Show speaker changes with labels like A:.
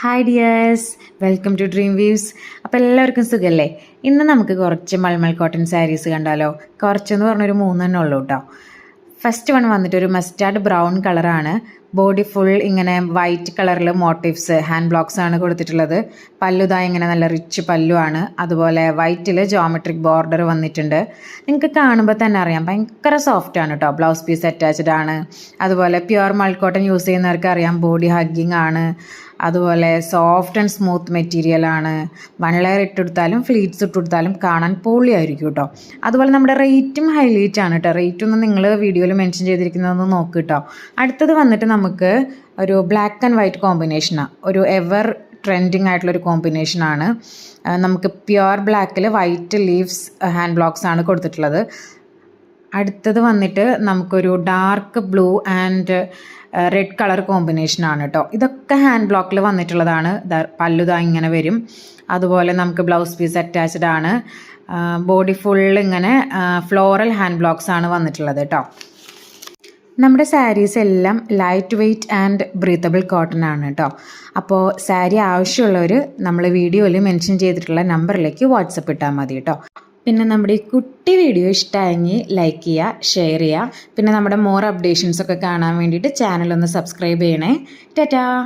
A: Hi dears, welcome to Dream Views. അപ്പോൾ എല്ലാവർക്കും സുഖമല്ലേ? ഇന്ന് നമുക്ക് കുറച്ച് മൾമൽ കോട്ടൺ സാരീസ് കണ്ടാലോ. കുറച്ചെന്ന് പറഞ്ഞൊരു 3 ഉള്ളൂ കേട്ടോ. ഫസ്റ്റ് വൺ വന്നിട്ട് ഒരു മസ്റ്റാർഡ് ബ്രൗൺ കളറാണ്. ബോഡി ഫുൾ ഇങ്ങനെ വൈറ്റ് കളറിൽ മോട്ടീവ്സ് ഹാൻഡ് ബ്ലോക്സ് ആണ് കൊടുത്തിട്ടുള്ളത്. പല്ലുതാ ഇങ്ങനെ നല്ല റിച്ച് പല്ലുവാണ്. അതുപോലെ വൈറ്റിൽ ജോമെട്രിക് ബോർഡർ വന്നിട്ടുണ്ട്. നിങ്ങൾക്ക് കാണുമ്പോൾ തന്നെ അറിയാം ഭയങ്കര സോഫ്റ്റ് ആണ് കേട്ടോ. ബ്ലൗസ് പീസ് അറ്റാച്ച്ഡ് ആണ്. അതുപോലെ പ്യുവർ മൾക്കോട്ടൺ യൂസ് ചെയ്യുന്നവർക്ക് അറിയാം ബോഡി ഹഗ്ഗിങ് ആണ്. അതുപോലെ സോഫ്റ്റ് ആൻഡ് സ്മൂത്ത് മെറ്റീരിയൽ ആണ്. വൺ ലെയർ ഇട്ടെടുത്താലും ഫ്ലീറ്റ്സ് ഇട്ടെടുത്താലും കാണാൻ പൊളിയായിരിക്കും കേട്ടോ. അതുപോലെ നമ്മുടെ റേറ്റും ഹൈലൈറ്റ് ആണ് കേട്ടോ. റേറ്റ് ഒന്നും നിങ്ങൾ വീഡിയോയിൽ മെൻഷൻ ചെയ്തിരിക്കുന്നതൊന്ന് നോക്ക് കേട്ടോ. അടുത്തത് വന്നിട്ട് നമുക്ക് ഒരു ബ്ലാക്ക് ആൻഡ് വൈറ്റ് കോമ്പിനേഷനാണ്. ഒരു എവർ ട്രെൻഡിങ് ആയിട്ടുള്ളൊരു കോമ്പിനേഷനാണ്. നമുക്ക് പ്യുവർ ബ്ലാക്കിൽ വൈറ്റ് ലീവ്സ് ഹാൻഡ് ബ്ലോക്സ് ആണ് കൊടുത്തിട്ടുള്ളത്. അടുത്തത് വന്നിട്ട് നമുക്കൊരു dark blue and red colour കോമ്പിനേഷനാണ് കേട്ടോ. ഇതൊക്കെ ഹാൻഡ് ബ്ലോക്കിൽ വന്നിട്ടുള്ളതാണ്. പല്ലുതാ ഇങ്ങനെ വരും. അതുപോലെ നമുക്ക് ബ്ലൗസ് പീസ് അറ്റാച്ച്ഡ് ആണ്. ബോഡി ഫുൾ ഇങ്ങനെ ഫ്ലോറൽ ഹാൻഡ് ബ്ലോക്സ് ആണ് വന്നിട്ടുള്ളത് കേട്ടോ. നമ്മുടെ സാരീസ് എല്ലാം light weight and breathable cotton ആണ് കേട്ടോ. അപ്പോൾ സാരി ആവശ്യമുള്ളവർ നമ്മൾ വീഡിയോയിൽ മെൻഷൻ ചെയ്തിട്ടുള്ള നമ്പറിലേക്ക് വാട്സപ്പ് ഇട്ടാൽ മതി കേട്ടോ. പിന്നെ നമ്മുടെ ഈ കുട്ടി വീഡിയോ ഇഷ്ടമായെങ്കിൽ ലൈക്ക് ചെയ്യുക, ഷെയർ ചെയ്യുക. പിന്നെ നമ്മുടെ മോർ അപ്ഡേഷൻസ് ഒക്കെ കാണാൻ വേണ്ടിയിട്ട് ചാനലൊന്ന് സബ്സ്ക്രൈബ് ചെയ്യണേ. ടാറ്റാ.